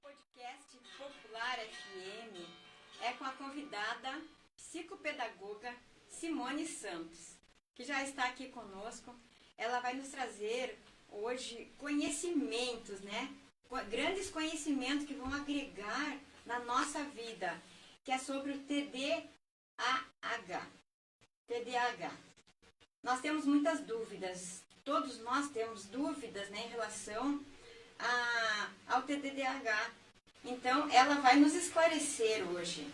Podcast Popular FM é com a convidada psicopedagoga Simone Santos, que já está aqui conosco. Ela vai nos trazer hoje conhecimentos, né? Grandes conhecimentos que vão agregar na nossa vida, que é sobre o TDAH. TDAH. Nós temos muitas dúvidas, todos nós temos dúvidas, né, em relação ao TDAH. Então, ela vai nos esclarecer hoje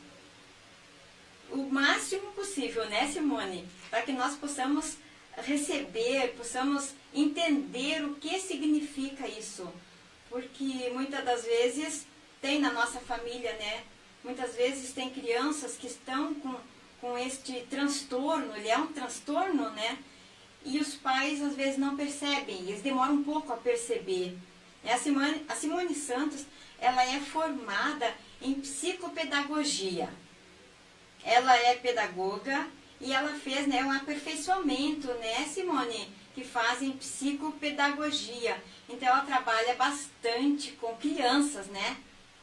o máximo possível, né, Simone? Para que nós possamos receber, possamos entender o que significa isso. Porque muitas das vezes tem na nossa família, né? Muitas vezes tem crianças que estão com este transtorno, ele é um transtorno, né? E os pais às vezes não percebem, eles demoram um pouco a perceber. A Simone Santos, ela é formada em psicopedagogia. Ela é pedagoga e ela fez, né, um aperfeiçoamento, né, Simone, que fazem psicopedagogia. Então ela trabalha bastante com crianças, né?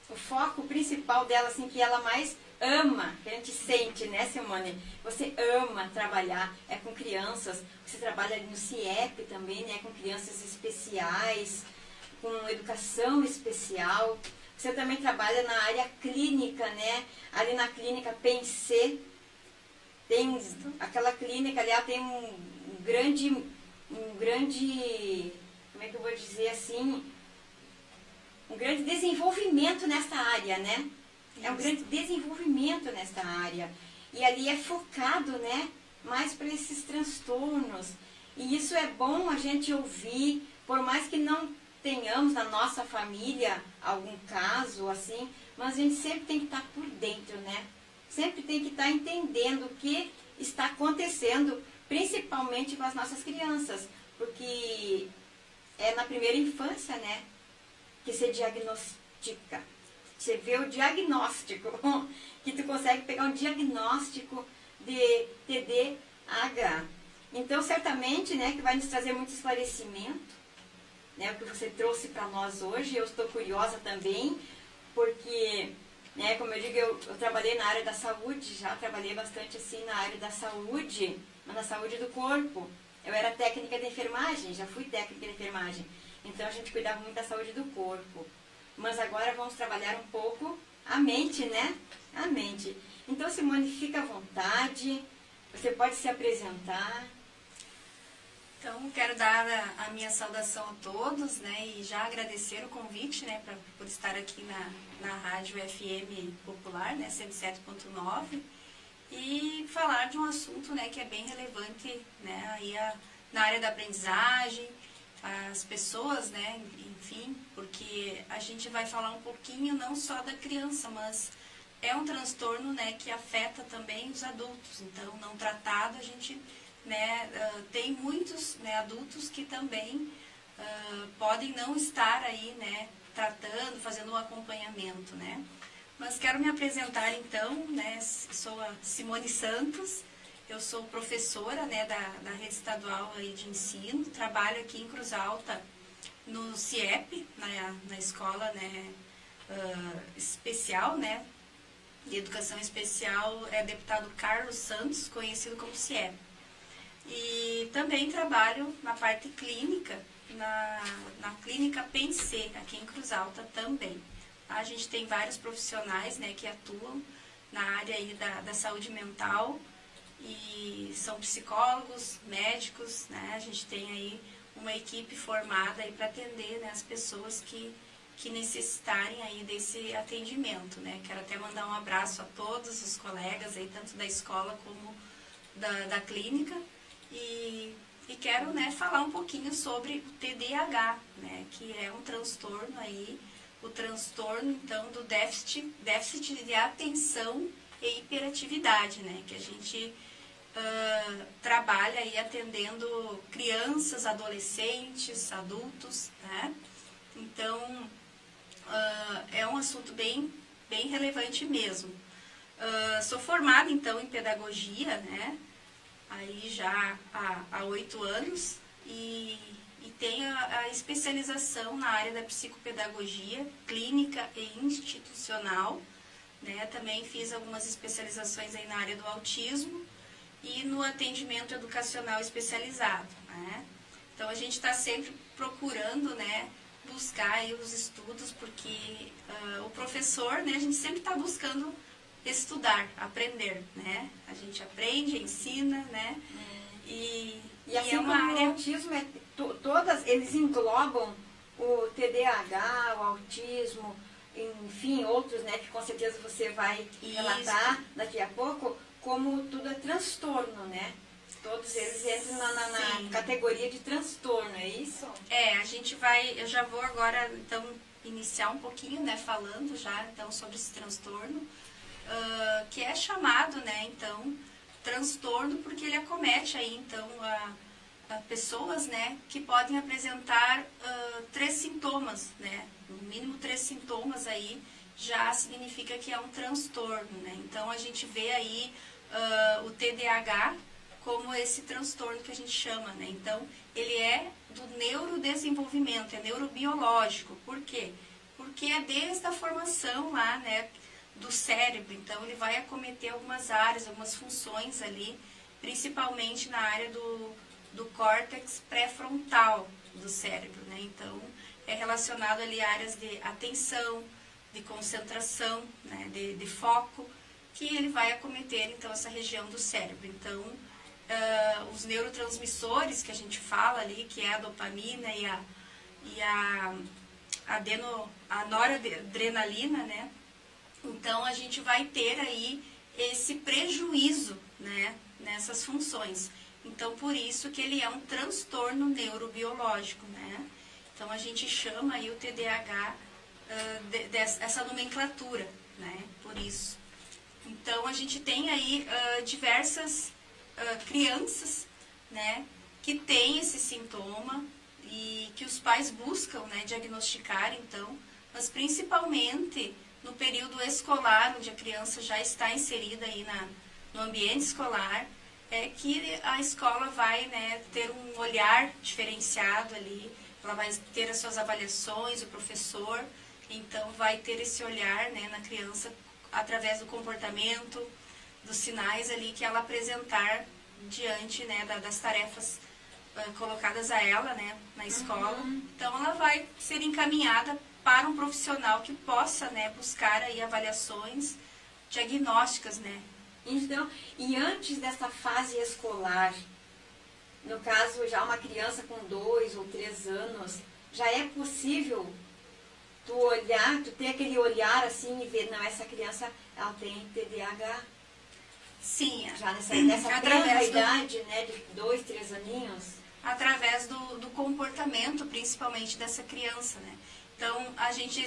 O foco principal dela, assim, que ela mais ama, que a gente sente, né, Simone? Você ama trabalhar com crianças, você trabalha no CIEP também, né, com crianças especiais, com educação especial. Você também trabalha na área clínica, né? Ali na clínica PNC, tem aquela clínica ali, ela tem um grande, como é que eu vou dizer assim, um grande desenvolvimento nesta área, né? É um grande desenvolvimento nesta área. E ali é focado, né, mais para esses transtornos. E isso é bom a gente ouvir, por mais que não tenhamos na nossa família algum caso assim, mas a gente sempre tem que estar por dentro, né? Sempre tem que estar entendendo o que está acontecendo, principalmente com as nossas crianças, porque é na primeira infância, né, que se diagnóstica. Você vê o diagnóstico, que tu consegue pegar um diagnóstico de TDAH. Então, certamente, né, que vai nos trazer muito esclarecimento, né, o que você trouxe para nós hoje. Eu estou curiosa também, porque, né, como eu digo, eu trabalhei na área da saúde, já trabalhei bastante assim na área da saúde, mas na saúde do corpo. Eu era técnica de enfermagem, já fui técnica de enfermagem. Então, a gente cuidava muito da saúde do corpo. Mas agora vamos trabalhar um pouco a mente, né? A mente. Então, Simone, fica à vontade, você pode se apresentar. Então, quero dar a minha saudação a todos, né, e já agradecer o convite, né, por estar aqui na Rádio FM Popular, né, 107.9, e falar de um assunto, né, que é bem relevante, né, aí na área da aprendizagem, as pessoas, né, enfim, porque a gente vai falar um pouquinho não só da criança, mas é um transtorno, né, que afeta também os adultos. Então, não tratado, a gente, né, tem muitos, né, adultos que também podem não estar aí, né, tratando, fazendo um acompanhamento, né. Mas quero me apresentar então, né, sou a Simone Santos, eu sou professora, né, da Rede Estadual aí de Ensino, trabalho aqui em Cruz Alta no CIEP, na escola, né, especial, né, de Educação Especial, é deputado Carlos Santos, conhecido como CIEP. E também trabalho na parte clínica, na clínica PENC, aqui em Cruz Alta também. A gente tem vários profissionais, né, que atuam na área aí da saúde mental, e são psicólogos, médicos, né, a gente tem aí uma equipe formada aí para atender, né, as pessoas que necessitarem aí desse atendimento, né. Quero até mandar um abraço a todos os colegas aí, tanto da escola como da clínica, e quero, né, falar um pouquinho sobre o TDAH, né, que é um transtorno aí, o transtorno, então, do déficit de atenção e hiperatividade, né, que a gente trabalha aí atendendo crianças, adolescentes, adultos, né, então, é um assunto bem relevante mesmo. Sou formada, então, em pedagogia, né, aí já há 8 anos, e tenho a especialização na área da psicopedagogia clínica e institucional, né? Também fiz algumas especializações aí na área do autismo e no atendimento educacional especializado, né? Então, a gente está sempre procurando, né, buscar aí os estudos, porque o professor, né, a gente sempre está buscando estudar, aprender, né? A gente aprende, ensina, né? E assim como o autismo, todas, eles englobam o TDAH, o autismo, enfim, outros, né, que com certeza você vai relatar daqui a pouco, como tudo é transtorno, né? Todos eles entram na categoria de transtorno, é isso? A gente eu já vou agora, então, iniciar um pouquinho, né, falando já, então, sobre esse transtorno, que é chamado, né, então, transtorno, porque ele acomete aí, então, a pessoas, né, que podem apresentar 3 sintomas, né, no mínimo 3 sintomas aí, já significa que é um transtorno, né. Então, a gente vê aí o TDAH como esse transtorno que a gente chama, né. Então, ele é do neurodesenvolvimento, é neurobiológico. Por quê? Porque é desde a formação lá, né, do cérebro. Então, ele vai acometer algumas áreas, algumas funções ali, principalmente na área do córtex pré-frontal do cérebro, né? Então, é relacionado ali a áreas de atenção, de concentração, né, de foco, que ele vai acometer, então, essa região do cérebro. Então, os neurotransmissores que a gente fala ali, que é a dopamina e a noradrenalina, né? Então, a gente vai ter aí esse prejuízo, né, nessas funções. Então, por isso que ele é um transtorno neurobiológico, né? Então, a gente chama aí o TDAH dessa nomenclatura, né? Por isso. Então, a gente tem aí diversas crianças, né, que têm esse sintoma e que os pais buscam, né, diagnosticar, então, mas principalmente no período escolar, onde a criança já está inserida aí no ambiente escolar, é que a escola vai, né, ter um olhar diferenciado ali, ela vai ter as suas avaliações, o professor, então vai ter esse olhar, né, na criança através do comportamento, dos sinais ali que ela apresentar diante, né, das tarefas colocadas a ela, né, na escola. Então ela vai ser encaminhada para um profissional que possa, né, buscar aí avaliações diagnósticas, né. Então, e antes dessa fase escolar, no caso já uma criança com 2 ou 3 anos, já é possível tu olhar, tu ter aquele olhar assim e ver, não, essa criança, ela tem TDAH. Sim. Já nessa tenra idade, né, de 2, 3 aninhos. Através do comportamento, principalmente dessa criança, né. Então, a gente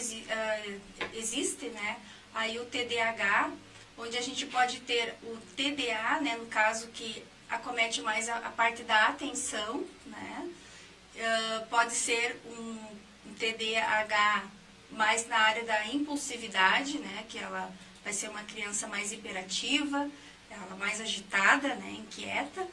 existe, né, aí o TDAH, onde a gente pode ter o TDA, né, no caso que acomete mais a parte da atenção, né, pode ser um TDAH mais na área da impulsividade, né, que ela vai ser uma criança mais hiperativa, ela mais agitada, né, inquieta,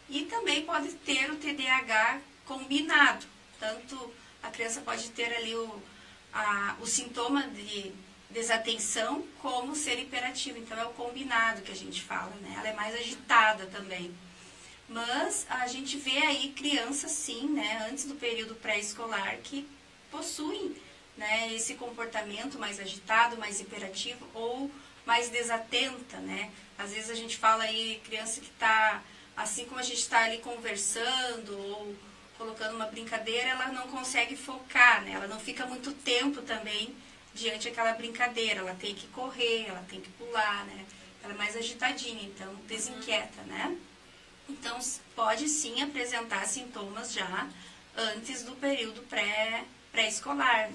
e também pode ter o TDAH combinado, tanto a criança pode ter ali o sintoma de desatenção como ser hiperativa, então é o combinado que a gente fala, né, ela é mais agitada também. Mas a gente vê aí crianças sim, né, antes do período pré-escolar que possuem, né, esse comportamento mais agitado, mais hiperativo ou mais desatenta, né. Às vezes a gente fala aí criança que está, assim como a gente está ali conversando ou colocando uma brincadeira, ela não consegue focar, né, ela não fica muito tempo também diante daquela brincadeira, ela tem que correr, ela tem que pular, né, ela é mais agitadinha, então desinquieta, né. Então, pode sim apresentar sintomas já antes do período pré-escolar,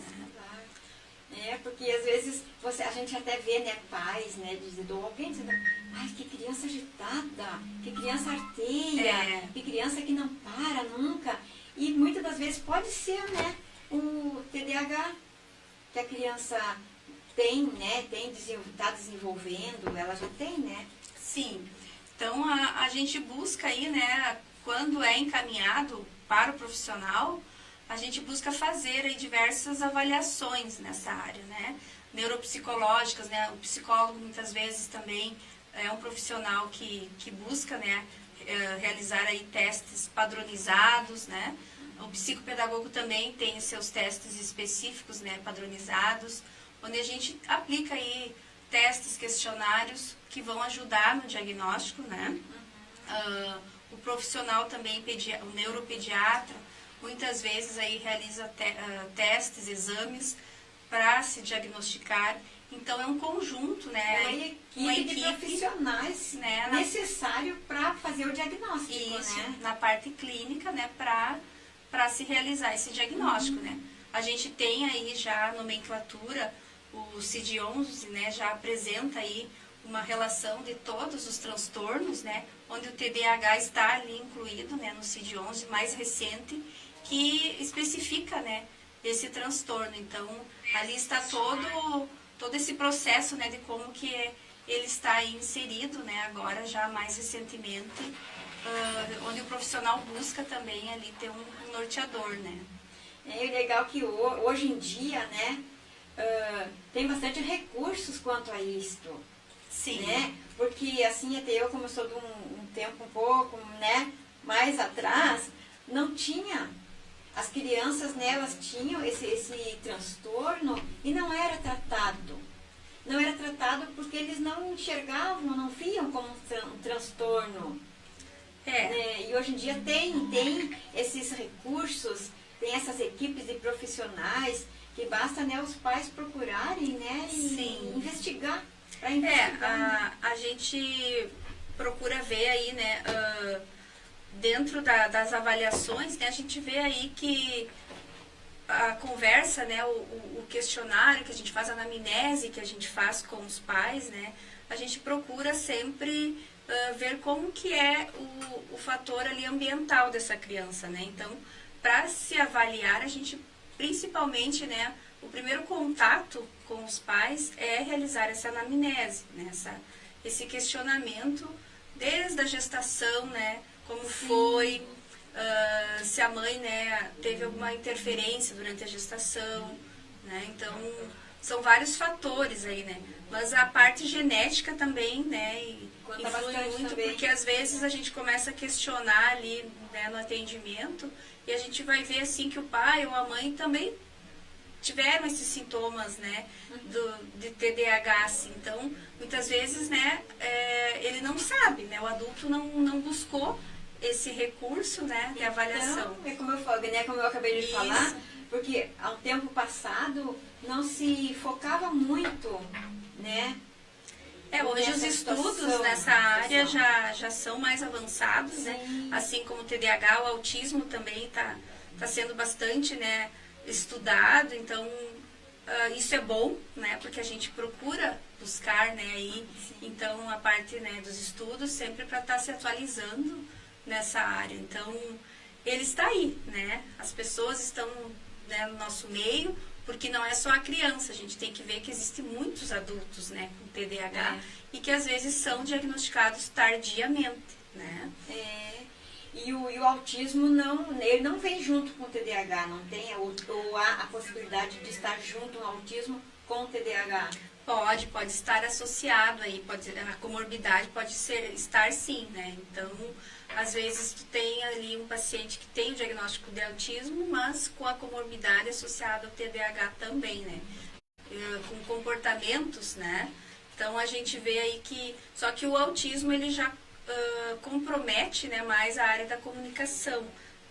né? Porque às vezes a gente até vê, né, pais, né, dizendo, alguém dizendo, ai, que criança agitada, que criança arteira, que criança que não para nunca. E muitas das vezes pode ser, né, o TDAH que a criança tem, né, está desenvolvendo, ela já tem, né? Sim. Então, a gente busca aí, né, quando é encaminhado para o profissional, a gente busca fazer aí diversas avaliações nessa área, né, neuropsicológicas, né, o psicólogo muitas vezes também é um profissional que busca, né, realizar aí testes padronizados, né, o psicopedagogo também tem os seus testes específicos, né, padronizados, onde a gente aplica aí testes, questionários que vão ajudar no diagnóstico, né? O profissional também, o neuropediatra, muitas vezes aí realiza testes, exames para se diagnosticar. Então é um conjunto, né? Uma equipe de profissionais, né, necessário para fazer o diagnóstico. Isso, né? Na parte clínica, né? Para se realizar esse diagnóstico, né? A gente tem aí já a nomenclatura, o CID-11, né, já apresenta aí uma relação de todos os transtornos, né, onde o TDAH está ali incluído, né, no CID-11 mais recente, que especifica, né, esse transtorno. Então, ali está todo esse processo, né, de como que ele está aí inserido, né, agora já mais recentemente, onde o profissional busca também ali ter um norteador, né. É legal que hoje em dia, né, tem bastante recursos quanto a isto. Sim. Né? Porque assim, até eu, como eu sou de um tempo um pouco, né, mais atrás, não tinha. As crianças, né, elas tinham esse transtorno e não era tratado. Não era tratado porque eles não enxergavam, não viam como um transtorno. Né? E hoje em dia tem esses recursos, tem essas equipes de profissionais que basta, né, os pais procurarem, né, e investigar. A gente procura ver aí, né, dentro das avaliações, né, a gente vê aí que a conversa, né, o questionário que a gente faz, a anamnese que a gente faz com os pais, né, a gente procura sempre ver como que é o fator ali ambiental dessa criança, né, então, para se avaliar, a gente principalmente, né, o primeiro contato com os pais é realizar essa anamnese, né? Esse questionamento desde a gestação, né? Como foi, se a mãe, né, teve alguma interferência durante a gestação, né? Então, são vários fatores aí, né? Mas a parte genética também, né, influi muito, também. Porque às vezes a gente começa a questionar ali, né, no atendimento, e a gente vai ver assim que o pai ou a mãe também tiveram esses sintomas, né, de TDAH, assim. Então, muitas vezes, né, ele não sabe, né, o adulto não buscou esse recurso, né, de avaliação. Então, é como eu falei, né, como eu acabei de falar, porque ao tempo passado não se focava muito, né? Hoje os estudos nessa área já são mais avançados, sim, né? Assim como o TDAH, o autismo também está sendo bastante, né, estudado, então isso é bom, né, porque a gente procura buscar, né, aí, então a parte, né, dos estudos sempre para estar se atualizando nessa área. Então ele está aí, né, as pessoas estão, né, no nosso meio, porque não é só a criança, a gente tem que ver que existem muitos adultos, né, com TDAH e que às vezes são diagnosticados tardiamente, né. E o autismo ele não vem junto com o TDAH, não tem? Ou há a possibilidade de estar junto o autismo com o TDAH? Pode estar associado aí, a comorbidade pode estar sim, né? Então, às vezes tu tem ali um paciente que tem o diagnóstico de autismo, mas com a comorbidade associada ao TDAH também, né? Com comportamentos, né? Então a gente vê aí que, só que o autismo ele já compromete, né, mais a área da comunicação,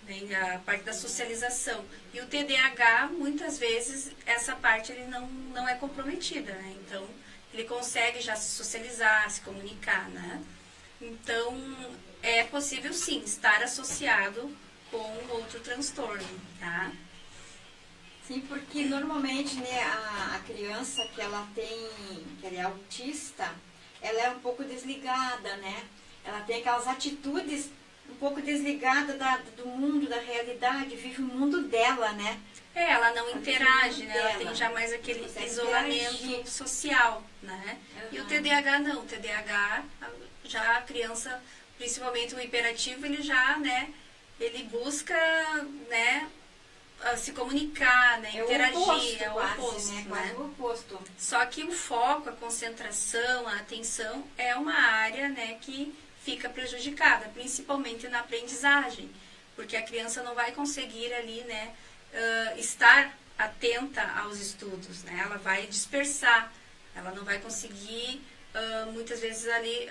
né, a parte da socialização. E o TDAH, muitas vezes, essa parte ele não é comprometida, né? Então, ele consegue já se socializar, se comunicar, né? Então, é possível, sim, estar associado com outro transtorno, tá? Sim, porque normalmente, né, a criança que ela é autista, ela é um pouco desligada, né? Ela tem aquelas atitudes um pouco desligadas do mundo, da realidade, vive o mundo dela, né? Ela não interage, né? Ela tem já mais aquele isolamento social, né? E o TDAH não, o TDAH, já a criança, principalmente o hiperativo, ele já, né, ele busca, né, se comunicar, né, interagir, é o oposto, né? Quase o oposto. Só que o foco, a concentração, a atenção é uma área, né, que fica prejudicada, principalmente na aprendizagem, porque a criança não vai conseguir ali, né, estar atenta aos estudos, né, ela vai dispersar, ela não vai conseguir, muitas vezes ali,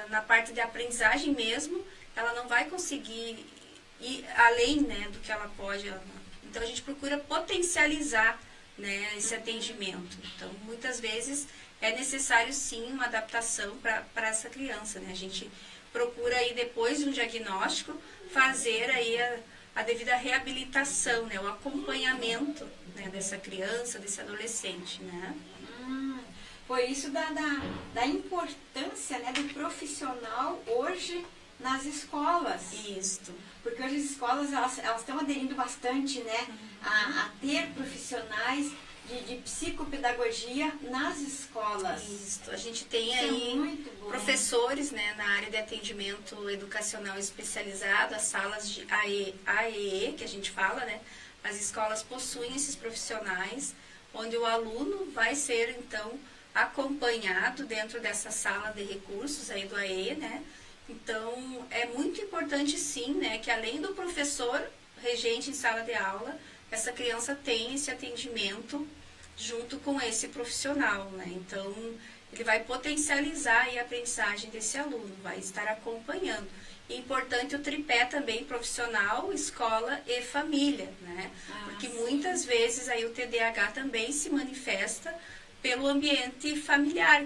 na parte de aprendizagem mesmo, ela não vai conseguir ir além, né, do que ela pode. Então a gente procura potencializar, né, esse atendimento. Então muitas vezes é necessário sim uma adaptação para essa criança, né? A gente procura aí depois de um diagnóstico fazer aí a devida reabilitação, né, o acompanhamento, né, dessa criança, desse adolescente, né? Foi isso da importância, né, do profissional hoje nas escolas. Isso. Porque hoje as escolas elas estão aderindo bastante, né, a ter profissionais de psicopedagogia nas escolas. Isso. A gente tem aí professores, né, na área de atendimento educacional especializado, as salas de AEE, que a gente fala, né, as escolas possuem esses profissionais, onde o aluno vai ser, então, acompanhado dentro dessa sala de recursos aí do AEE, né. Então, é muito importante sim, né, que além do professor regente em sala de aula, essa criança tem esse atendimento junto com esse profissional, né? Então, ele vai potencializar aí a aprendizagem desse aluno, vai estar acompanhando. E é importante o tripé também, profissional, escola e família, né? Porque muitas vezes aí o TDAH também se manifesta pelo ambiente familiar,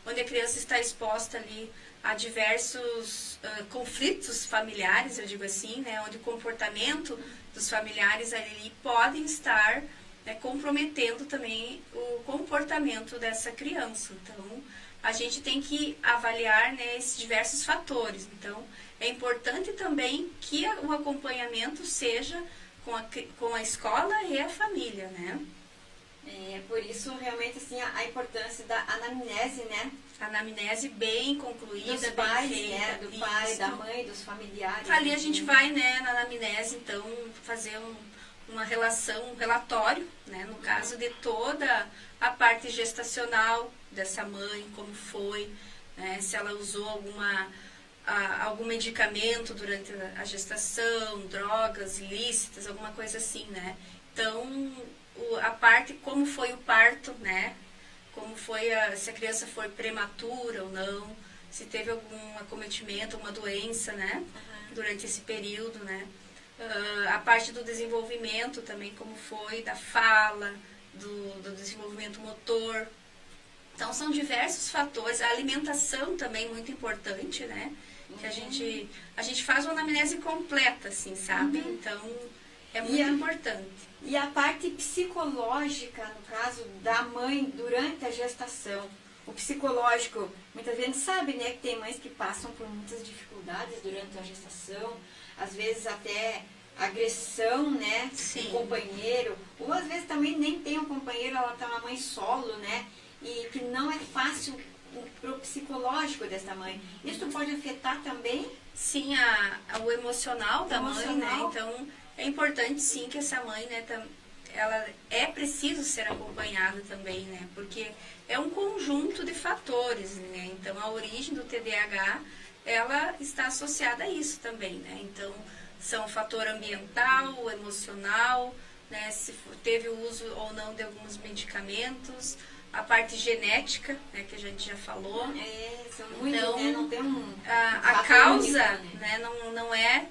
onde a criança está exposta ali a diversos conflitos familiares, eu digo assim, né, onde o comportamento dos familiares ali podem estar, né, comprometendo também o comportamento dessa criança. Então, a gente tem que avaliar, né, esses diversos fatores. Então, é importante também que o acompanhamento seja com a escola e a família, né? É por isso, realmente, assim, a importância da anamnese, né? Anamnese bem concluída, Dos bem pais, feita. né? Do pai, Isso. da mãe, dos familiares. Ali a enfim. gente vai, né, na anamnese, então, fazer uma relação, um relatório, né, no caso de toda a parte gestacional dessa mãe, como foi, né, se ela usou algum medicamento durante a gestação, drogas ilícitas, alguma coisa assim, né. Então, a parte, como foi o parto, né, como foi se a criança foi prematura ou não, se teve algum acometimento, alguma doença, né, durante esse período, né. A parte do desenvolvimento também, como foi, da fala, do desenvolvimento motor. Então, são diversos fatores. A alimentação também muito importante, né, que a gente faz uma anamnese completa, assim, sabe? Então, é muito importante. E a parte psicológica, no caso da mãe, durante a gestação. O psicológico, muitas vezes a gente sabe, né, que tem mães que passam por muitas dificuldades durante a gestação, às vezes até agressão, né, Sim. do companheiro, ou às vezes também nem tem um companheiro, ela tá uma mãe solo, né, e que não é fácil pro psicológico dessa mãe. Isso pode afetar também? Sim, o emocional da mãe, né, então é importante sim que essa mãe, né, ela é preciso ser acompanhada também, né, porque é um conjunto de fatores, né, então a origem do TDAH, ela está associada a isso também, né, então são o fator ambiental, emocional, né, se teve o uso ou não de alguns medicamentos, a parte genética, né, que a gente já falou. São muito, então, né, não tem a causa, único, né, não é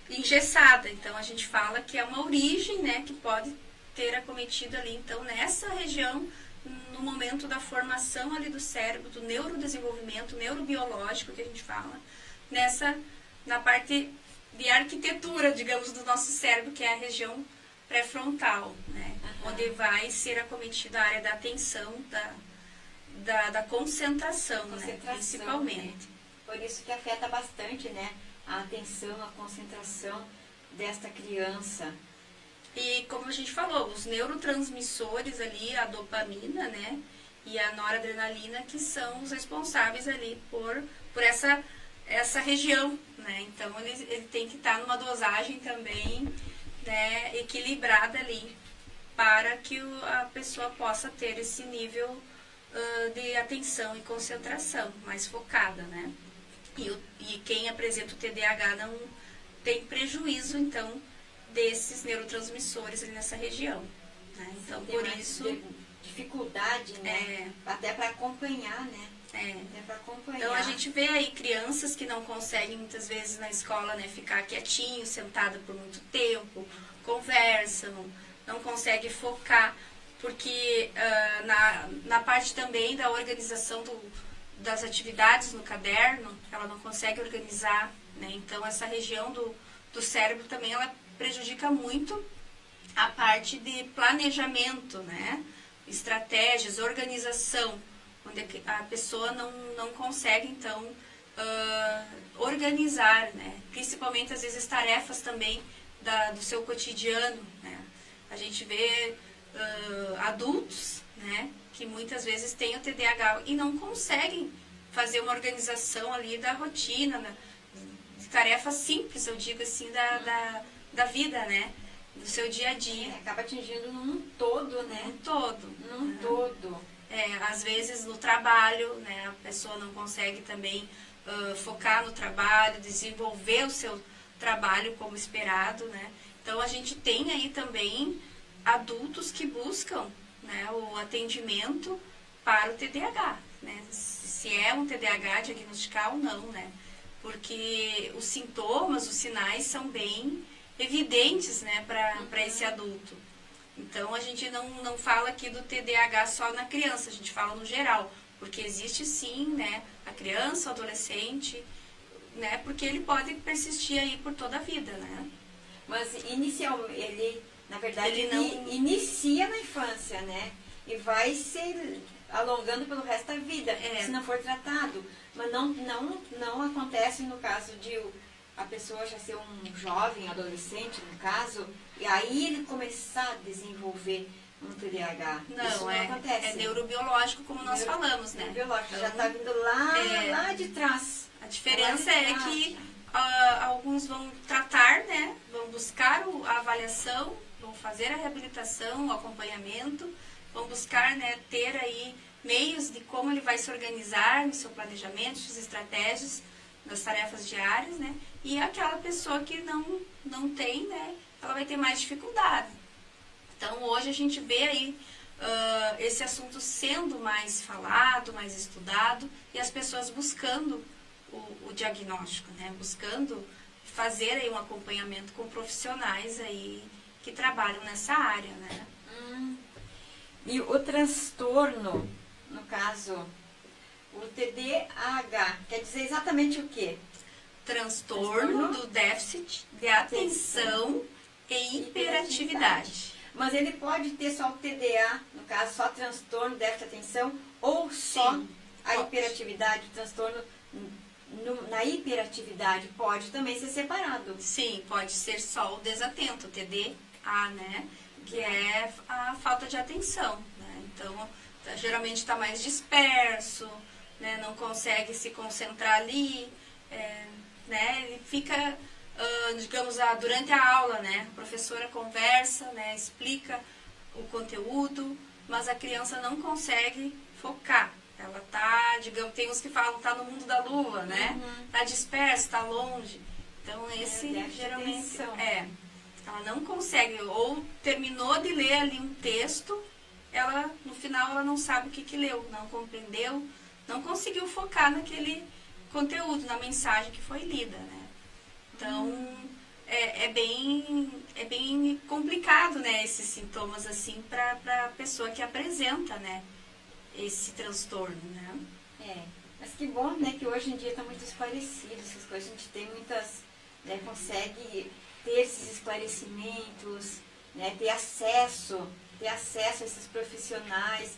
engessada, então a gente fala que é uma origem, né, que pode ter acometido ali, então nessa região, no momento da formação ali do cérebro, do neurodesenvolvimento, neurobiológico que a gente fala, na parte de arquitetura, digamos, do nosso cérebro, que é a região pré-frontal, né, onde vai ser acometida a área da atenção, da concentração, né, principalmente. Né? Por isso que afeta bastante, né, a atenção, a concentração desta criança. E como a gente falou, os neurotransmissores ali, a dopamina, né, e a noradrenalina, que são os responsáveis ali por essa região, né, então ele tem que estar numa dosagem também, né, equilibrada ali, para que a pessoa possa ter esse nível de atenção e concentração mais focada, né. E quem apresenta o TDAH não tem prejuízo, então, desses neurotransmissores ali nessa região, né? Então, por isso... dificuldade, né? Até para acompanhar, né? Até para acompanhar. Então, a gente vê aí crianças que não conseguem, muitas vezes, na escola, né, ficar quietinho, sentada por muito tempo, conversam, não conseguem focar, porque na parte também da organização das atividades no caderno, ela não consegue organizar, né? Então, essa região do cérebro também, ela prejudica muito a parte de planejamento, né? Estratégias, organização, onde a pessoa não consegue, então, organizar, né? Principalmente, às vezes, tarefas também do seu cotidiano, né? A gente vê adultos, né, que muitas vezes têm o TDAH e não conseguem fazer uma organização ali da rotina, de tarefas simples, eu digo assim, da vida, né, do seu dia a dia. Acaba atingindo num todo, né? Num todo. Num todo. Às vezes no trabalho, né, a pessoa não consegue também focar no trabalho, desenvolver o seu trabalho como esperado, né. Então a gente tem aí também adultos que buscam, né, o atendimento para o TDAH, né, se é um TDAH, diagnosticar ou não, né, porque os sintomas, os sinais são bem evidentes, né, para esse adulto. Então, a gente não fala aqui do TDAH só na criança, a gente fala no geral, porque existe sim, né, a criança, o adolescente, né, porque ele pode persistir aí por toda a vida, né. Mas inicialmente, na verdade, ele inicia na infância, né? E vai se alongando pelo resto da vida, se não for tratado. Mas não acontece no caso de a pessoa já ser um jovem, adolescente, no caso, e aí ele começar a desenvolver um TDAH. Isso Não, não acontece. é neurobiológico, como nós falamos, né? Neurobiológico, já Então, está vindo lá de trás. A diferença é que alguns vão tratar, né? Vão buscar a avaliação, vão fazer a reabilitação, o acompanhamento, vão buscar, né, ter aí meios de como ele vai se organizar no seu planejamento, suas estratégias, nas tarefas diárias, né? E aquela pessoa que não tem, né? Ela vai ter mais dificuldade. Então, hoje a gente vê aí esse assunto sendo mais falado, mais estudado, e as pessoas buscando o diagnóstico, né? Buscando fazer aí um acompanhamento com profissionais aí que trabalham nessa área, né? E o transtorno, no caso, o TDAH, quer dizer exatamente o quê? Transtorno do déficit de atenção e hiperatividade. Mas ele pode ter só o TDA, no caso, só transtorno, déficit de atenção, ou só Sim, a pode. hiperatividade, o transtorno na hiperatividade pode também ser separado. Sim, pode ser só o desatento, o TDA, né? Que é a falta de atenção, né? Então, geralmente está mais disperso, né? Não consegue se concentrar ali, né? Ele fica, digamos, durante a aula, né? A professora conversa, né? Explica o conteúdo, mas a criança não consegue focar. Ela tá, digamos, tem uns que falam, tá no mundo da lua, né? Tá disperso, tá longe. Então, esse geralmente ela não consegue, ou terminou de ler ali um texto, ela, no final, ela não sabe o que leu, não compreendeu, não conseguiu focar naquele conteúdo, na mensagem que foi lida, né? Então, é bem complicado, né, esses sintomas, assim, para a pessoa que apresenta, né, esse transtorno, né? Mas que bom, né, que hoje em dia está muito esclarecido essas coisas, a gente tem muitas, né, consegue ter esses esclarecimentos, né, ter acesso a esses profissionais,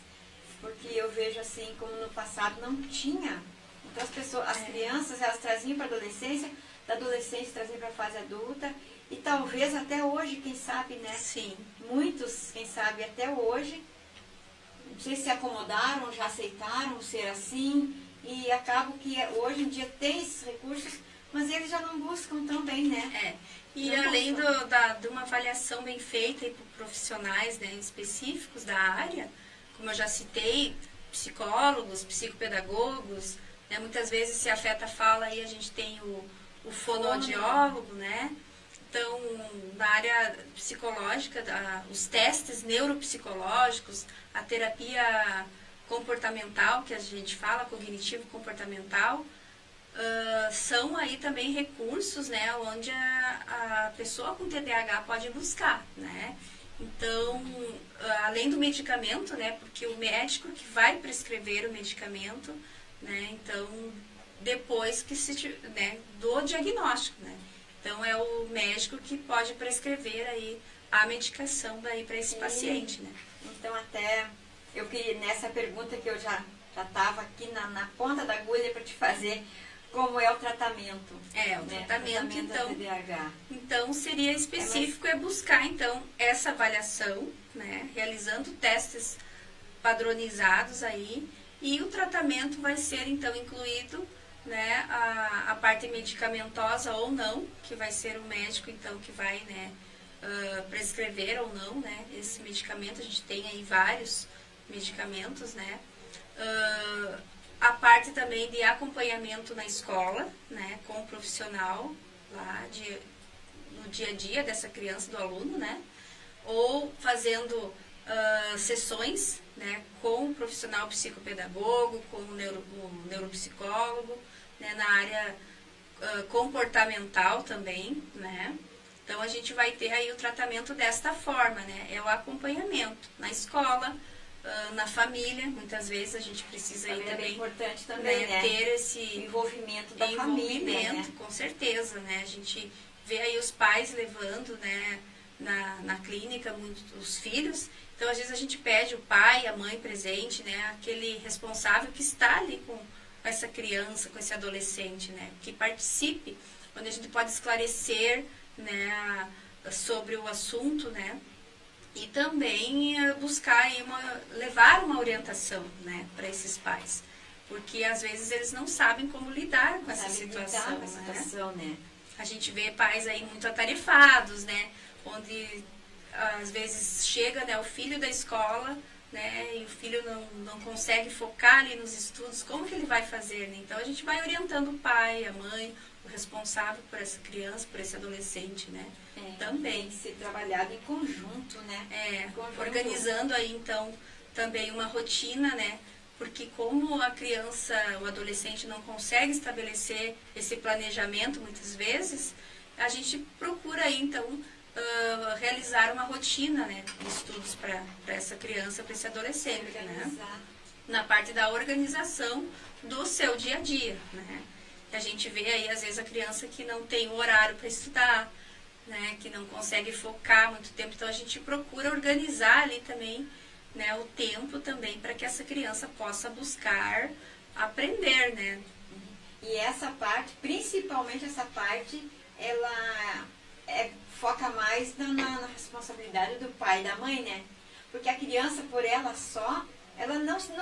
porque eu vejo assim, como no passado não tinha. Então as crianças, elas traziam para a adolescência, da adolescência traziam para a fase adulta, e talvez até hoje, quem sabe, né? Sim. Muitos, quem sabe, até hoje, não sei se acomodaram, já aceitaram ser assim, e acabam que hoje em dia tem esses recursos, mas eles já não buscam também, né? E não além de uma avaliação bem feita por profissionais, né, específicos da área, como eu já citei, psicólogos, psicopedagogos, né, muitas vezes se afeta a fala, aí a gente tem o fonoaudiólogo, né? Então, na área psicológica, os testes neuropsicológicos, a terapia comportamental, que a gente fala, cognitivo-comportamental, são aí também recursos, né, onde a pessoa com TDAH pode buscar, né? Então, além do medicamento, né, porque o médico que vai prescrever o medicamento, né, então, depois né, do diagnóstico, né? Então, é o médico que pode prescrever aí a medicação daí para esse paciente, né? Então, até eu queria, nessa pergunta que eu já estava aqui na ponta da agulha para te fazer, como é o tratamento? O tratamento, então, TDAH. Então, seria específico, é buscar, então, essa avaliação, né, realizando testes padronizados aí, e o tratamento vai ser, então, incluído, né, a parte medicamentosa ou não, que vai ser o médico, então, que vai, né, prescrever ou não, né, esse medicamento. A gente tem aí vários medicamentos, né, a parte também de acompanhamento na escola, né, com o profissional lá no dia a dia dessa criança, do aluno, né, ou fazendo sessões, né, com o profissional psicopedagogo, com o neuropsicólogo, né, na área comportamental também, né. Então, a gente vai ter aí o tratamento desta forma, né, é o acompanhamento na escola, na família, muitas vezes a gente precisa aí também, é importante também, né, ter esse envolvimento da família, né? Com certeza, né? A gente vê aí os pais levando, né, na clínica os filhos. Então, às vezes a gente pede o pai, a mãe presente, né, aquele responsável que está ali com essa criança, com esse adolescente, né, que participe, onde a gente pode esclarecer, né, sobre o assunto, né, E também buscar aí levar uma orientação, né, para esses pais. Porque às vezes eles não sabem como lidar com essa situação, né? A gente vê pais aí muito atarefados, né? Onde às vezes chega, né, o filho da escola, né, e o filho não consegue focar ali nos estudos, como que ele vai fazer, né? Então a gente vai orientando o pai, a mãe, o responsável por essa criança, por esse adolescente, né? Também. Tem que ser trabalhado em conjunto, né? Organizando aí então também uma rotina, né? Porque como a criança, o adolescente não consegue estabelecer esse planejamento muitas vezes, a gente procura aí então realizar uma rotina, né, de estudos para essa criança, para esse adolescente, né? Na parte da organização do seu dia a dia, né? A gente vê aí às vezes a criança que não tem horário para estudar, né, que não consegue focar muito tempo, então a gente procura organizar ali também, né, o tempo também para que essa criança possa buscar aprender, né? E essa parte, principalmente essa parte, ela foca mais na responsabilidade do pai e da mãe, né? Porque a criança, por ela só, ela não se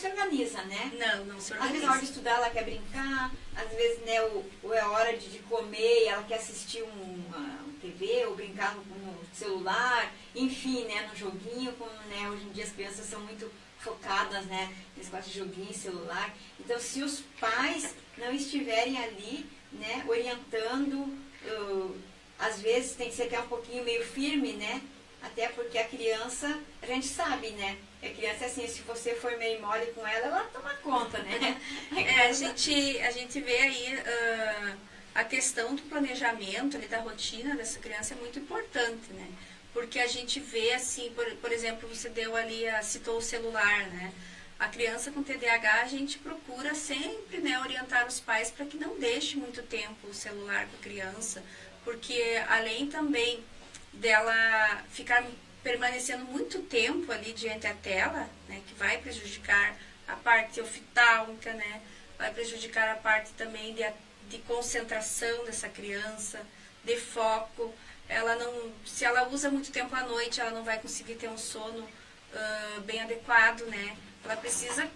organiza, né? Não se organiza. Às vezes na hora de estudar ela quer brincar, às vezes, né, é hora de comer e ela quer assistir uma TV ou brincar no celular, enfim, né, no joguinho, como, né, hoje em dia as crianças são muito focadas, né, nesse negócio de joguinho, celular. Então, se os pais não estiverem ali, né, orientando, às vezes tem que ser até um pouquinho meio firme, né, até porque a criança, a gente sabe, né, a criança é assim, se você for meio mole com ela toma conta, né. A gente vê aí a questão do planejamento, ali, da rotina dessa criança é muito importante, né? Porque a gente vê assim, por exemplo, você citou o celular, né? A criança com TDAH, a gente procura sempre, né, orientar os pais para que não deixe muito tempo o celular com a criança, porque além também dela ficar permanecendo muito tempo ali diante da tela, né, que vai prejudicar a parte oftálmica, né, vai prejudicar a parte também de concentração dessa criança, de foco. Se ela usa muito tempo à noite, ela não vai conseguir ter um sono bem adequado, né? Ela precisa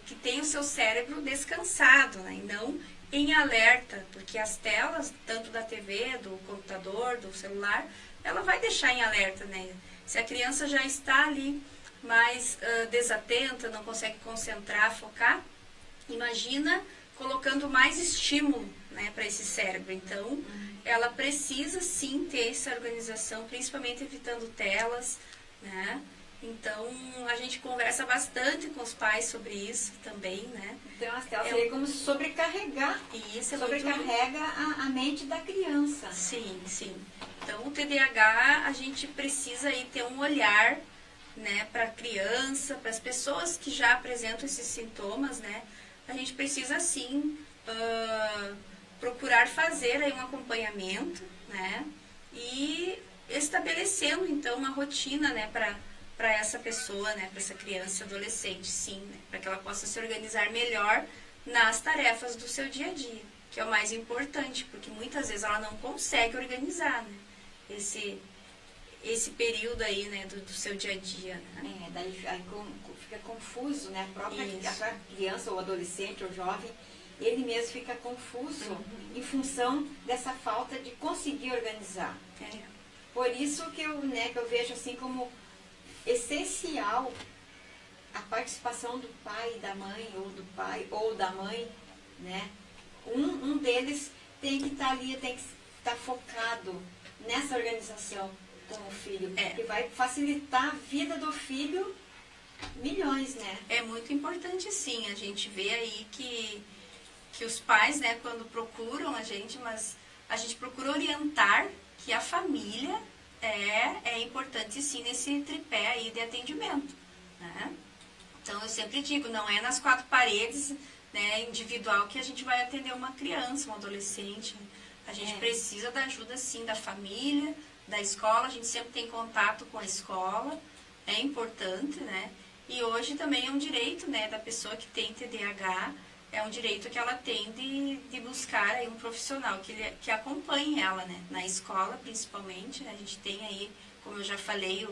que tenha o seu cérebro descansado, né? E não em alerta, porque as telas, tanto da TV, do computador, do celular, ela vai deixar em alerta, né? Se a criança já está ali mais desatenta, não consegue concentrar, focar, imagina colocando mais estímulo, né, para esse cérebro. Então, ela precisa sim ter essa organização, principalmente evitando telas, né? Então, a gente conversa bastante com os pais sobre isso também, né? Então, as telas seria como sobrecarregar. Isso, sobrecarrega a mente da criança. Sim. Então, o TDAH, a gente precisa aí ter um olhar, né, para a criança, para as pessoas que já apresentam esses sintomas, né? A gente precisa sim procurar fazer aí um acompanhamento, né? E estabelecendo então uma rotina, né, para essa pessoa, né, para essa criança, adolescente, sim, né, para que ela possa se organizar melhor nas tarefas do seu dia a dia, que é o mais importante, porque muitas vezes ela não consegue organizar, né, esse período aí, né, do seu dia a dia, né? Daí fica confuso, né? A própria criança ou adolescente ou jovem, ele mesmo fica confuso em função dessa falta de conseguir organizar. Por isso que eu vejo assim como essencial a participação do pai e da mãe, ou do pai ou da mãe, né? Um deles tem que estar ali, tem que estar focado nessa organização com o filho, que vai facilitar a vida do filho milhões, né? É muito importante, sim. A gente vê aí que os pais, né, quando procuram a gente, mas a gente procura orientar que a família é importante, sim, nesse tripé aí de atendimento, né? Então, eu sempre digo, não é nas quatro paredes, né, individual que a gente vai atender uma criança, um adolescente. A gente precisa da ajuda, sim, da família, da escola. A gente sempre tem contato com a escola, é importante, né? E hoje também é um direito, né, da pessoa que tem TDAH, é um direito que ela tem de buscar aí um profissional que acompanhe ela, né, na escola principalmente, né? A gente tem aí como eu já falei,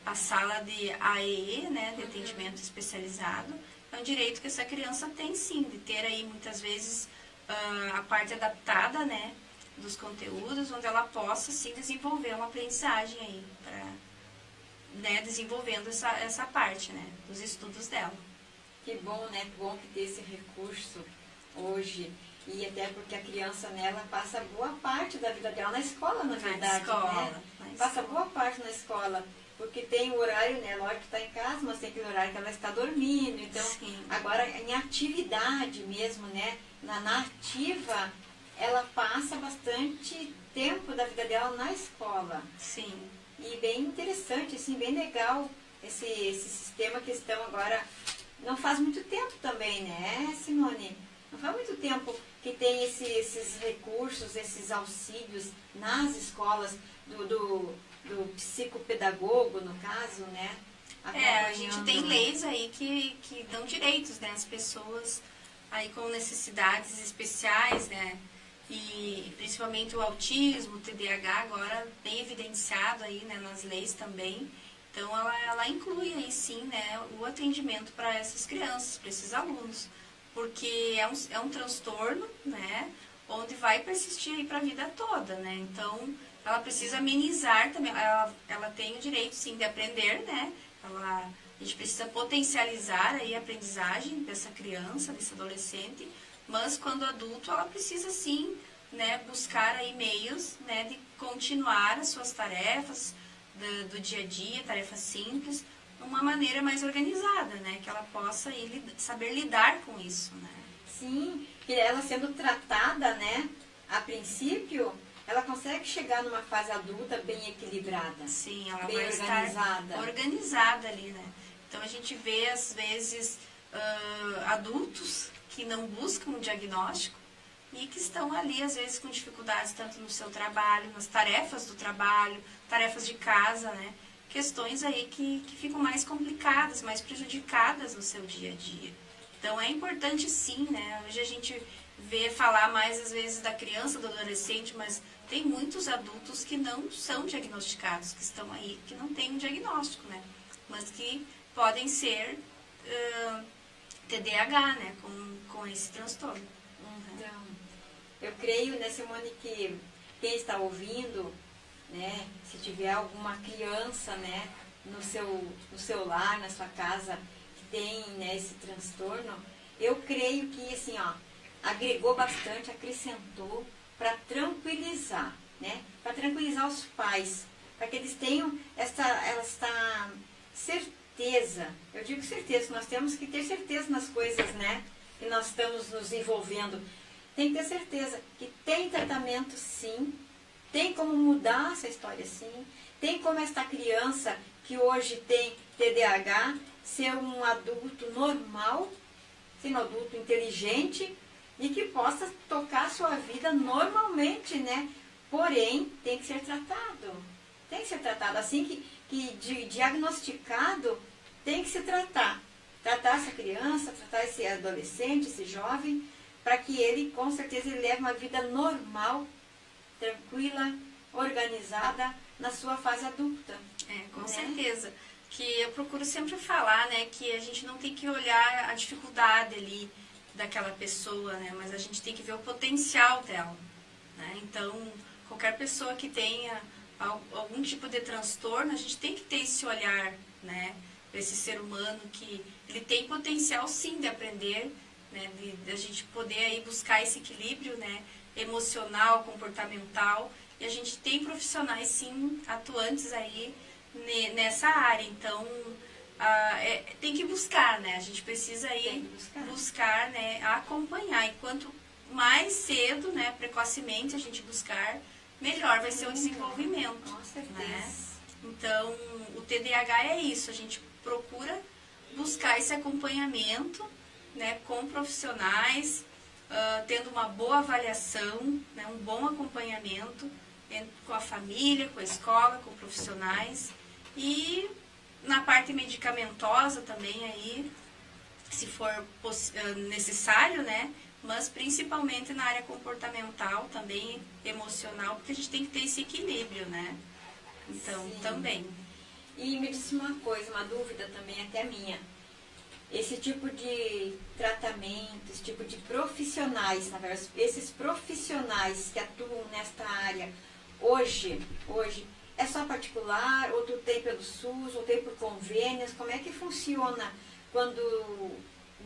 a sala de AEE, né, de atendimento especializado, é um direito que essa criança tem sim, de ter aí muitas vezes a parte adaptada, né, dos conteúdos, onde ela possa sim desenvolver uma aprendizagem aí, né, desenvolvendo essa parte, né, dos estudos dela. Que bom, né? Que bom que tem esse recurso hoje. E até porque a criança, né, ela passa boa parte da vida dela na escola, na verdade, né? Passa boa parte na escola. Porque tem o horário, né? Lógico que está em casa, mas tem aquele horário que ela está dormindo. Então, sim, agora em atividade mesmo, né? Na ativa, ela passa bastante tempo da vida dela na escola. Sim. E bem interessante, assim, bem legal esse sistema que estão agora. Não faz muito tempo também, né, Simone? Não faz muito tempo que tem esses recursos, esses auxílios nas escolas do psicopedagogo, no caso, né? A gente tem leis aí que dão direitos, né, às pessoas aí com necessidades especiais, né? E principalmente o autismo, o TDAH, agora bem evidenciado aí, né, nas leis também. Então, ela inclui aí sim, né, o atendimento para essas crianças, para esses alunos, porque é um transtorno, né, onde vai persistir aí para a vida toda, né. Então, ela precisa amenizar também, ela tem o direito sim de aprender, né, a gente precisa potencializar aí a aprendizagem dessa criança, desse adolescente, mas quando adulto ela precisa sim, né, buscar aí meios, né, de continuar as suas tarefas do dia a dia, tarefas simples, de uma maneira mais organizada, né, que ela possa aí saber lidar com isso, né. Sim, que ela sendo tratada, né, a princípio, ela consegue chegar numa fase adulta bem equilibrada. Sim, ela bem vai organizada. Estar organizada ali, né. Então a gente vê às vezes adultos que não buscam um diagnóstico e que estão ali às vezes com dificuldades tanto no seu trabalho, nas tarefas do trabalho, tarefas de casa, né, questões aí que ficam mais complicadas, mais prejudicadas no seu dia a dia. Então é importante sim, né, hoje a gente vê falar mais às vezes da criança, do adolescente, mas tem muitos adultos que não são diagnosticados, que estão aí, que não têm um diagnóstico, né, mas que podem ser TDAH, né, com esse transtorno. Então, eu creio, né, Simone, que quem está ouvindo, né, se tiver alguma criança, né, no seu lar, na sua casa, que tem, né, esse transtorno, eu creio que, assim, ó, agregou bastante, acrescentou para tranquilizar, né, para tranquilizar os pais, para que eles tenham essa certeza, eu digo certeza, nós temos que ter certeza nas coisas, né, que nós estamos nos envolvendo. Tem que ter certeza que tem tratamento sim, tem como mudar essa história sim, tem como esta criança que hoje tem TDAH ser um adulto normal, ser um adulto inteligente e que possa tocar a sua vida normalmente, né? Porém, tem que ser tratado. Tem que ser tratado. Assim que diagnosticado, tem que se tratar. Tratar essa criança, tratar esse adolescente, esse jovem, para que ele, com certeza, ele leve uma vida normal, tranquila, organizada, na sua fase adulta. Com certeza. Que eu procuro sempre falar, né, que a gente não tem que olhar a dificuldade ali daquela pessoa, né, mas a gente tem que ver o potencial dela, né. Então, qualquer pessoa que tenha algum tipo de transtorno, a gente tem que ter esse olhar, né, para esse ser humano que ele tem potencial sim de aprender, né, de a gente poder aí buscar esse equilíbrio, né, emocional, comportamental, e a gente tem profissionais sim atuantes aí nessa área. Então tem que buscar, né, a gente precisa aí buscar, né, acompanhar, e quanto mais cedo, né, precocemente a gente buscar, melhor vai ser o desenvolvimento. Com certeza. Né? Então o TDAH é isso, a gente procura buscar esse acompanhamento, né, com profissionais, tendo uma boa avaliação, né, um bom acompanhamento com a família, com a escola, com profissionais, e na parte medicamentosa também aí, se for necessário, né, mas principalmente na área comportamental, também emocional, porque a gente tem que ter esse equilíbrio, né, Então, Sim. também. E me disse uma coisa, uma dúvida também até minha. Esse tipo de tratamento, esse tipo de profissionais, na verdade, esses profissionais que atuam nesta área, hoje, é só particular, ou tu tem pelo SUS, ou tem por convênios, como é que funciona quando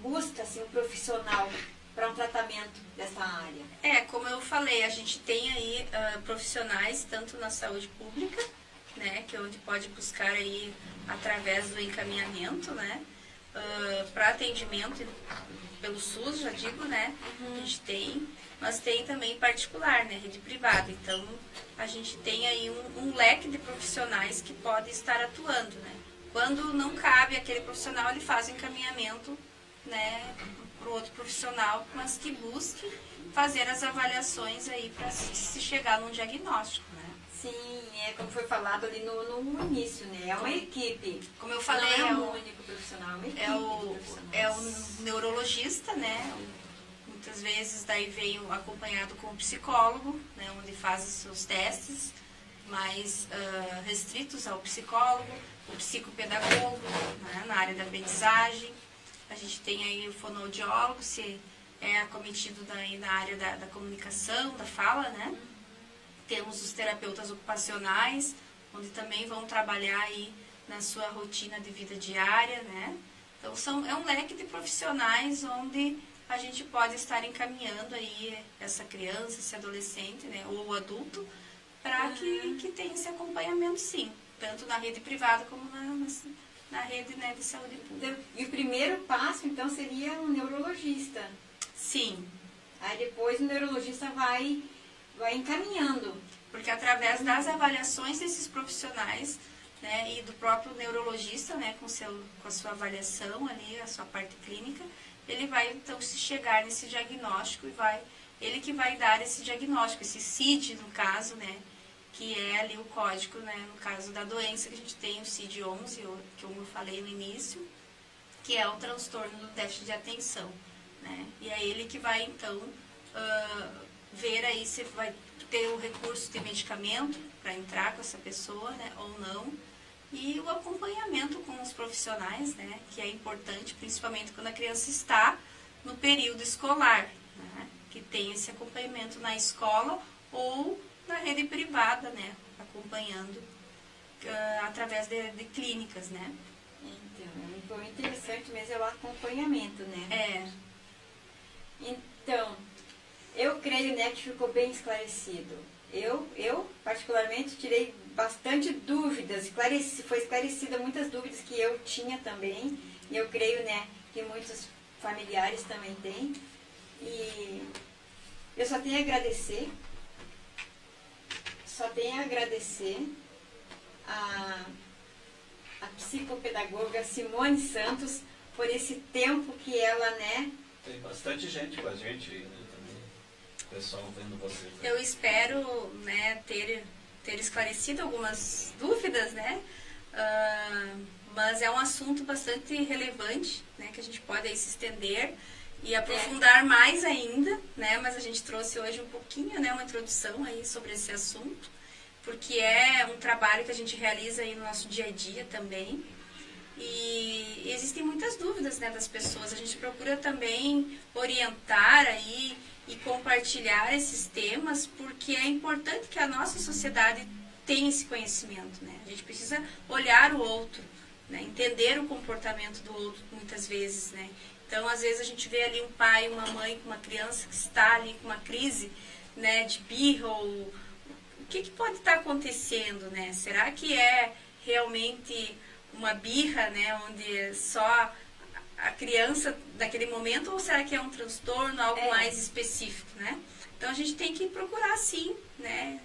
busca-se um profissional para um tratamento dessa área? Como eu falei, a gente tem aí profissionais, tanto na saúde pública, né, que é onde pode buscar aí através do encaminhamento, né, para atendimento pelo SUS, já digo, né, a gente tem, mas tem também particular, né, rede privada. Então, a gente tem aí um leque de profissionais que podem estar atuando, né. Quando não cabe aquele profissional, ele faz o encaminhamento, né, para o outro profissional, mas que busque fazer as avaliações aí para se chegar num diagnóstico, né. Sim, como foi falado ali no início, né? É uma equipe. Como eu falei, não é um único profissional, é uma equipe de profissionais. É o neurologista, né? Muitas vezes daí vem acompanhado com o psicólogo, né? Onde faz os seus testes mais restritos ao psicólogo, o psicopedagogo, né? Na área da aprendizagem. A gente tem aí o fonoaudiólogo, se é acometido daí na área da comunicação, da fala, né? Temos os terapeutas ocupacionais, onde também vão trabalhar aí na sua rotina de vida diária, né? Então, é um leque de profissionais onde a gente pode estar encaminhando aí essa criança, esse adolescente, né? Ou o adulto, para que tenha esse acompanhamento, sim. Tanto na rede privada como na rede, né, de saúde pública. E o primeiro passo, então, seria um neurologista. Sim. Aí depois o neurologista vai encaminhando. Porque através das avaliações desses profissionais, né, e do próprio neurologista, né, com a sua avaliação ali, a sua parte clínica, ele vai então se chegar nesse diagnóstico e ele que vai dar esse diagnóstico, esse CID no caso, né, que é ali o código, né, no caso da doença que a gente tem o CID-11, que eu falei no início, que é o transtorno do déficit de atenção, né, e é ele que vai então ver aí se vai ter o recurso de medicamento para entrar com essa pessoa, né, ou não, e o acompanhamento com os profissionais, né, que é importante, principalmente quando a criança está no período escolar, né, que tem esse acompanhamento na escola ou na rede privada, né, acompanhando através de clínicas, né. Então, o interessante mesmo é o acompanhamento, né. Então, eu creio, né, que ficou bem esclarecido. Eu particularmente, tirei bastante dúvidas, foi esclarecida muitas dúvidas que eu tinha também, e eu creio, né, que muitos familiares também têm. E eu só tenho a agradecer a psicopedagoga Simone Santos por esse tempo que ela, né... Tem bastante gente com a gente aí, né, também. O pessoal vendo vocês. Eu espero, né, ter esclarecido algumas dúvidas, né, mas é um assunto bastante relevante, né, que a gente pode aí se estender e aprofundar mais ainda, né, mas a gente trouxe hoje um pouquinho, né, uma introdução aí sobre esse assunto, porque é um trabalho que a gente realiza aí no nosso dia a dia também. E existem muitas dúvidas, né, das pessoas. A gente procura também orientar aí e compartilhar esses temas, porque é importante que a nossa sociedade tenha esse conhecimento, né? A gente precisa olhar o outro, né, entender o comportamento do outro muitas vezes, né? Então, às vezes a gente vê ali um pai, uma mãe com uma criança que está ali com uma crise, né, de birra, ou o que pode estar acontecendo, né? Será que é realmente uma birra, né, onde só a criança daquele momento, ou será que é um transtorno, algo mais específico, né? Então a gente tem que procurar sim, né,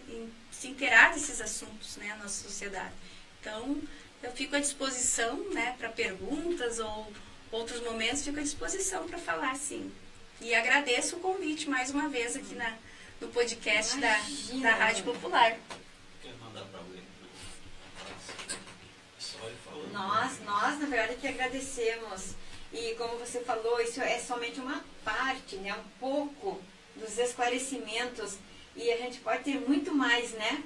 se inteirar desses assuntos, né, na nossa sociedade. Então eu fico à disposição, né, para perguntas ou outros momentos, fico à disposição para falar sim. E agradeço o convite mais uma vez aqui no podcast da Rádio Popular. Quer mandar para alguém? Nós, na verdade, que agradecemos. E como você falou, isso é somente uma parte, né? Um pouco dos esclarecimentos. E a gente pode ter muito mais, né?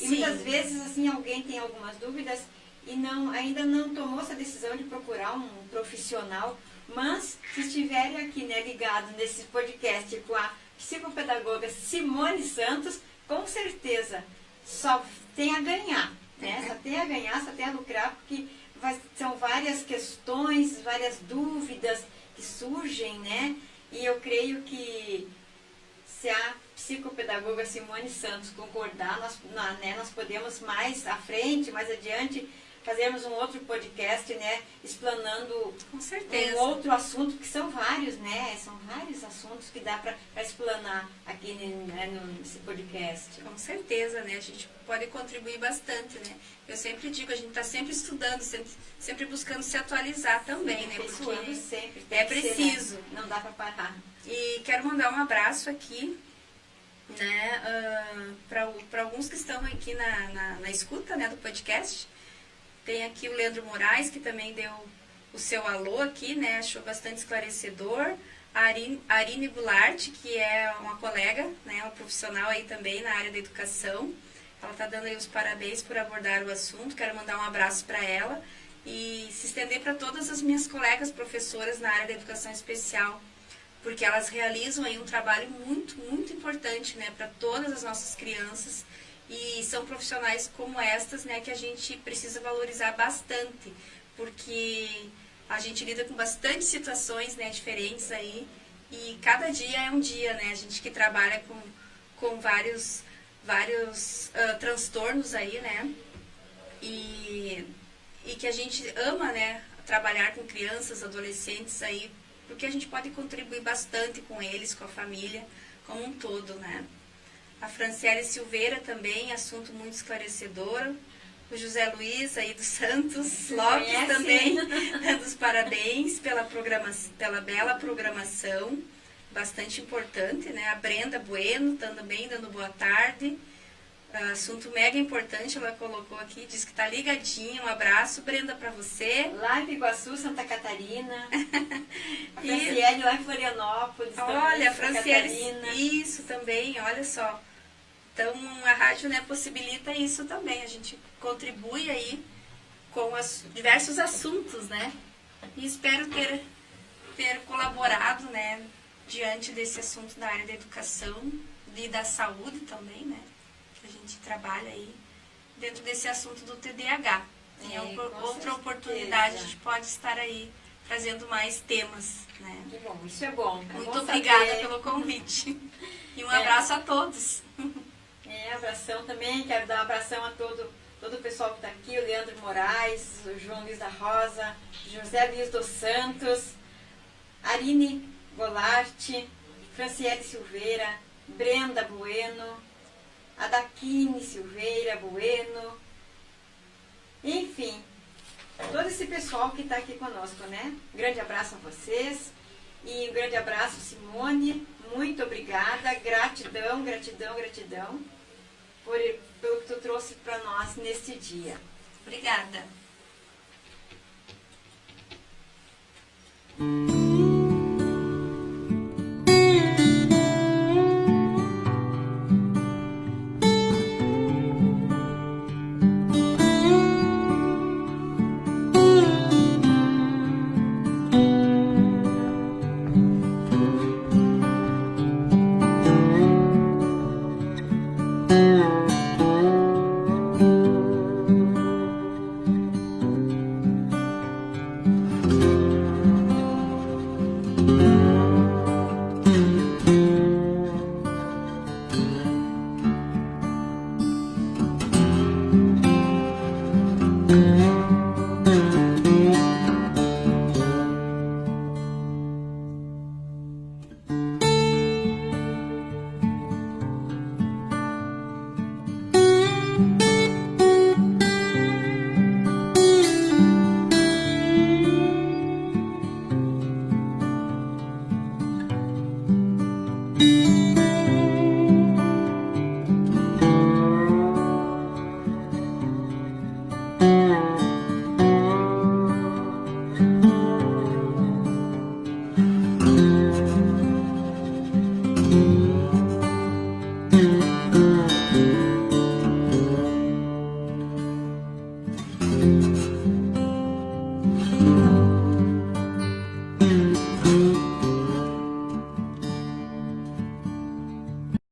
E muitas vezes, assim, alguém tem algumas dúvidas e ainda não tomou essa decisão de procurar um profissional, mas se estiverem aqui, né, ligado nesse podcast com a psicopedagoga Simone Santos, com certeza só tem a ganhar, né? Só tem a ganhar, só tem a lucrar, porque são várias questões, várias dúvidas que surgem, né? E eu creio que se a psicopedagoga Simone Santos concordar, nós podemos mais à frente, mais adiante, fazermos um outro podcast, né, explanando com certeza um outro assunto, que são vários, né, são vários assuntos que dá para explanar aqui, né, nesse podcast. Com certeza, né, a gente pode contribuir bastante, né. Eu sempre digo, a gente está sempre estudando, sempre buscando se atualizar também, né, porque sempre, é preciso. Ser, né? Não dá para parar. E quero mandar um abraço aqui, né, para alguns que estão aqui na escuta, né, do podcast. Tem aqui o Leandro Moraes, que também deu o seu alô aqui, né? Achou bastante esclarecedor. A Arine Goulart, que é uma colega, né? Uma profissional aí também na área da educação. Ela está dando aí os parabéns por abordar o assunto. Quero mandar um abraço para ela e se estender para todas as minhas colegas professoras na área da educação especial, porque elas realizam aí um trabalho muito, muito importante, né? Para todas as nossas crianças. E são profissionais como estas, né, que a gente precisa valorizar bastante, porque a gente lida com bastante situações, né, diferentes aí, e cada dia é um dia, né, a gente que trabalha com vários transtornos aí, né, e que a gente ama, né, trabalhar com crianças, adolescentes aí, porque a gente pode contribuir bastante com eles, com a família, como um todo, né. A Franciele Silveira também, assunto muito esclarecedor. O José Luiz aí dos Santos Lopes também, dando os parabéns pela bela programação, bastante importante, né? A Brenda Bueno também dando boa tarde. Assunto mega importante, ela colocou aqui, diz que tá ligadinha. Um abraço, Brenda, para você. Lá em Iguaçu, Santa Catarina. A Franciele lá em Florianópolis. Olha, a Franciele, isso também, olha só. Então, a rádio, né, possibilita isso também. A gente contribui aí com diversos assuntos, né? E espero ter colaborado, né, diante desse assunto da área da educação e da saúde também, né? Que a gente trabalha aí dentro desse assunto do TDAH. Em outra oportunidade, a gente pode estar aí trazendo mais temas, né? Que bom, isso é bom. Muito obrigada pelo convite. E um abraço a todos. Abração também, quero dar um abração a todo o pessoal que está aqui, o Leandro Moraes, o João Luiz da Rosa, José Luiz dos Santos, Arine Goulart, Franciele Silveira, Brenda Bueno, a Daquine Silveira Bueno, enfim, todo esse pessoal que está aqui conosco, né? Um grande abraço a vocês e um grande abraço, Simone, muito obrigada, gratidão, gratidão, gratidão pelo que tu trouxe para nós neste dia. Obrigada.